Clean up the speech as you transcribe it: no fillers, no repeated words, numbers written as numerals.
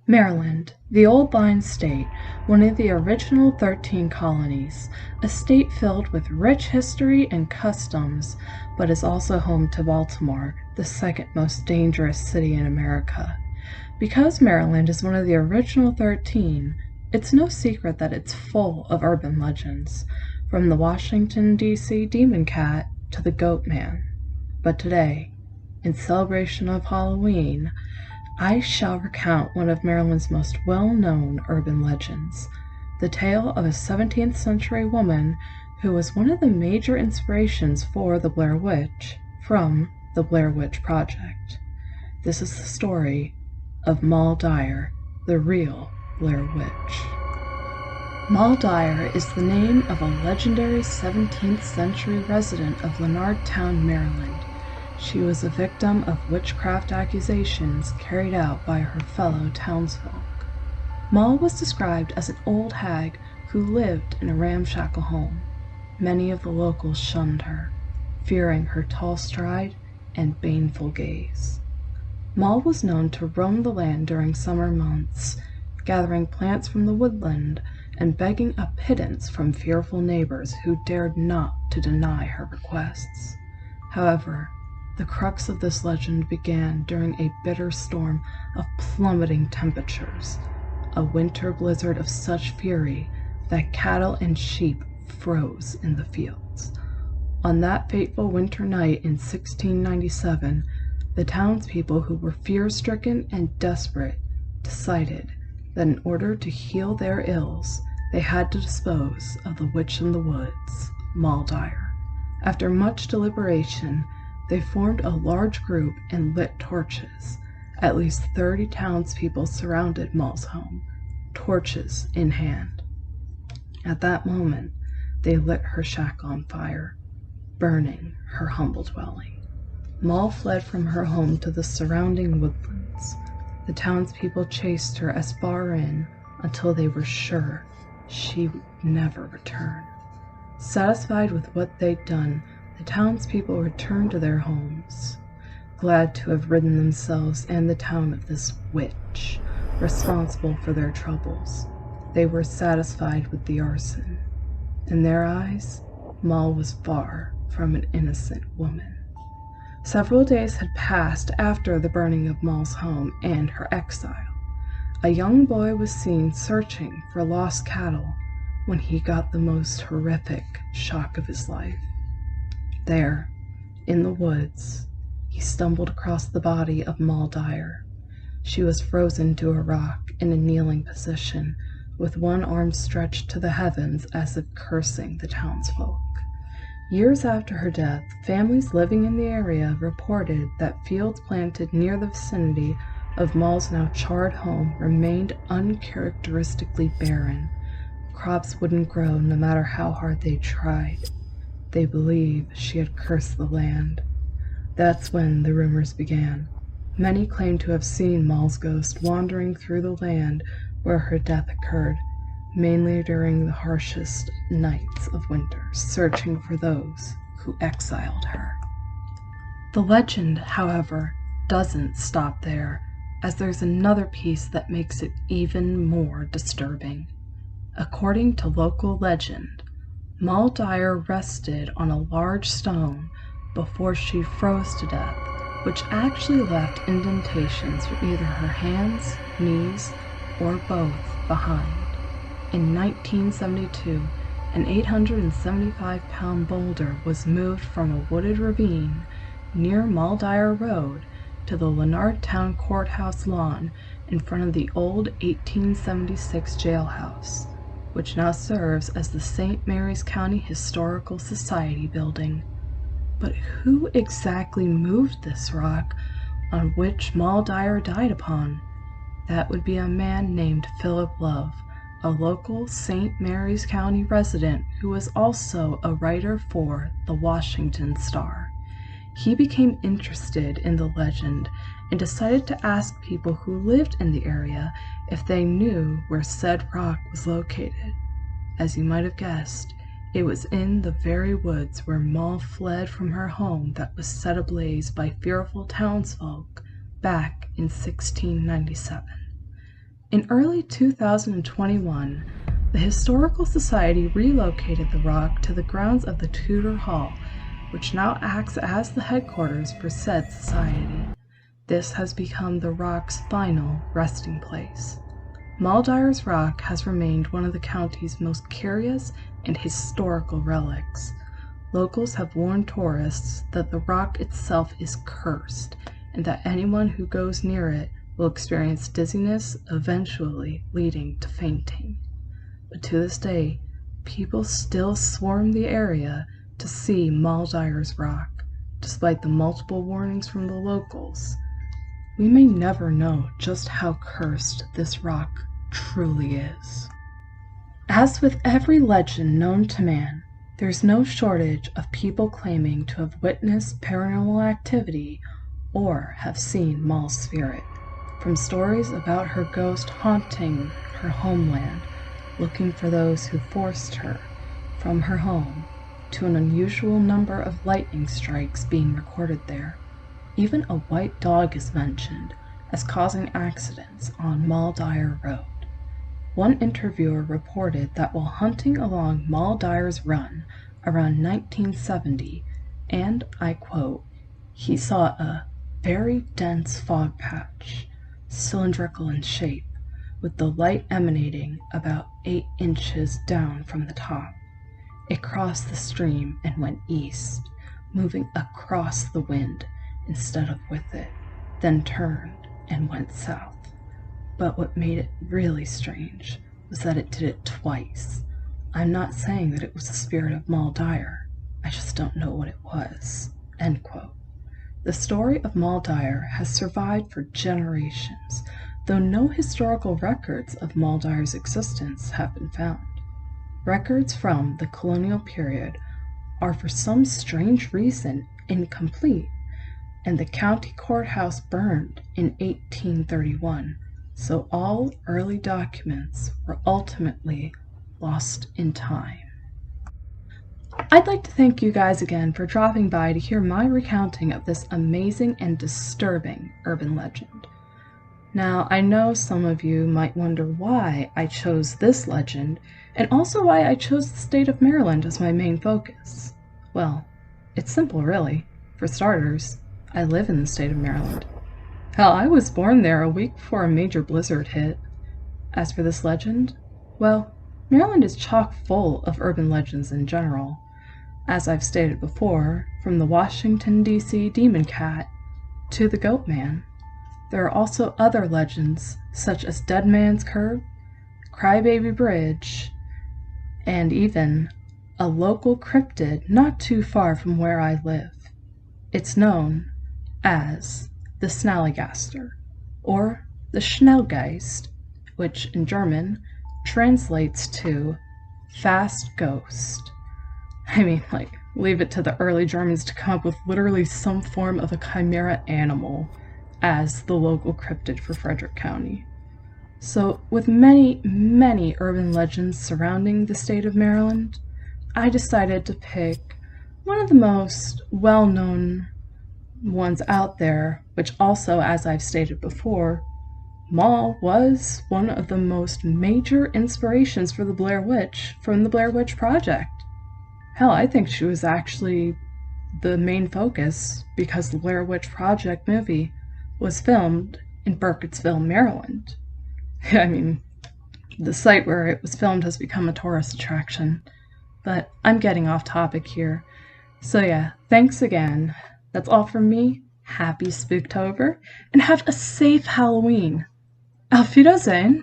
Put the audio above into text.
Maryland, the Old Line State, one of the original 13 colonies, a state filled with rich history and customs, but is also home to Baltimore, the second most dangerous city in America. Because Maryland is one of the original 13, it's no secret that it's full of urban legends, from the Washington, D.C. Demon Cat to the Goat Man. But today, in celebration of Halloween, I shall recount one of Maryland's most well-known urban legends, the tale of a 17th century woman who was one of the major inspirations for the Blair Witch from the Blair Witch Project. This is the story of Moll Dyer, the real Blair Witch. Moll Dyer is the name of a legendary 17th century resident of Leonardtown, Maryland. She was a victim of witchcraft accusations carried out by her fellow townsfolk. Moll was described as an old hag who lived in a ramshackle home. Many of the locals shunned her, fearing her tall stride and baneful gaze. Moll was known to roam the land during summer months, gathering plants from the woodland and begging a pittance from fearful neighbors who dared not to deny her requests. However, the crux of this legend began during a bitter storm of plummeting temperatures, a winter blizzard of such fury that cattle and sheep froze in the fields. On that fateful winter night in 1697, the townspeople, who were fear-stricken and desperate, decided that in order to heal their ills, they had to dispose of the witch in the woods, Moll Dyer. After much deliberation, they formed a large group and lit torches. At least 30 townspeople surrounded Moll's home, torches in hand. At that moment, they lit her shack on fire, burning her humble dwelling. Moll fled from her home to the surrounding woodlands. The townspeople chased her as far in until they were sure she would never return. Satisfied with what they'd done, the townspeople returned to their homes, glad to have ridden themselves and the town of this witch responsible for their troubles. They were satisfied with the arson. In their eyes, Moll was far from an innocent woman. Several days had passed after the burning of Moll's home and her exile. A young boy was seen searching for lost cattle when he got the most horrific shock of his life. There, in the woods, he stumbled across the body of Moll Dyer. She was frozen to a rock in a kneeling position, with one arm stretched to the heavens as if cursing the townsfolk. Years after her death, families living in the area reported that fields planted near the vicinity of Moll's now charred home remained uncharacteristically barren. Crops wouldn't grow no matter how hard they tried. They believe she had cursed the land. That's when the rumors began. Many claim to have seen Moll's ghost wandering through the land where her death occurred, mainly during the harshest nights of winter, searching for those who exiled her. The legend, however, doesn't stop there, as there's another piece that makes it even more disturbing. According to local legend, Moll Dyer rested on a large stone before she froze to death, which actually left indentations for either her hands, knees, or both behind. In 1972, an 875-pound boulder was moved from a wooded ravine near Moll Dyer Road to the Leonardtown Courthouse lawn in front of the old 1876 jailhouse, which now serves as the St. Mary's County Historical Society building. But who exactly moved this rock on which Moll Dyer died upon? That would be a man named Philip Love, a local St. Mary's County resident who was also a writer for the Washington Star. He became interested in the legend and decided to ask people who lived in the area if they knew where said rock was located. As you might have guessed, it was in the very woods where Moll fled from her home that was set ablaze by fearful townsfolk back in 1697. In early 2021, the Historical Society relocated the rock to the grounds of the Tudor Hall, which now acts as the headquarters for said society. This has become the rock's final resting place. Moll Dyer's rock has remained one of the county's most curious and historical relics. Locals have warned tourists that the rock itself is cursed and that anyone who goes near it will experience dizziness, eventually leading to fainting. But to this day, people still swarm the area to see Moll Dyer's rock, despite the multiple warnings from the locals. We may never know just how cursed this rock truly is. As with every legend known to man, there's no shortage of people claiming to have witnessed paranormal activity or have seen Moll's spirit. From stories about her ghost haunting her homeland, looking for those who forced her from her home, to an unusual number of lightning strikes being recorded there. Even a white dog is mentioned as causing accidents on Moll Dyer Road. One interviewer reported that while hunting along Moll Dyer's Run around 1970, and I quote, he saw a very dense fog patch, cylindrical in shape, with the light emanating about 8 inches down from the top. It crossed the stream and went east, moving across the wind instead of with it, then turned and went south. But what made it really strange was that it did it twice. I'm not saying that it was the spirit of Moll Dyer. I just don't know what it was." End quote. The story of Moll Dyer has survived for generations, though no historical records of Moll Dyer's existence have been found. Records from the colonial period are for some strange reason incomplete, and the county courthouse burned in 1831, so all early documents were ultimately lost in time. I'd like to thank you guys again for dropping by to hear my recounting of this amazing and disturbing urban legend. Now, I know some of you might wonder why I chose this legend, and also why I chose the state of Maryland as my main focus. Well, it's simple really. For starters, I live in the state of Maryland. Hell, I was born there a week before a major blizzard hit. As for this legend, well, Maryland is chock full of urban legends in general. As I've stated before, from the Washington, D.C. Demon Cat to the Goat Man. There are also other legends, such as Dead Man's Curve, Crybaby Bridge, and even a local cryptid not too far from where I live. It's known as the Snallygaster, or the Schnellgeist, which in German translates to fast ghost. I mean, leave it to the early Germans to come up with literally some form of a chimera animal as the local cryptid for Frederick County. So, with many, many urban legends surrounding the state of Maryland, I decided to pick one of the most well-known ones out there, which also, as I've stated before, Moll was one of the most major inspirations for the Blair Witch from the Blair Witch Project. Hell, I think she was actually the main focus because the Blair Witch Project movie was filmed in Burkittsville, Maryland. I mean, the site where it was filmed has become a tourist attraction, but I'm getting off topic here. So yeah, thanks again. That's all from me. Happy Spooktober, and have a safe Halloween. Auf Wiedersehen.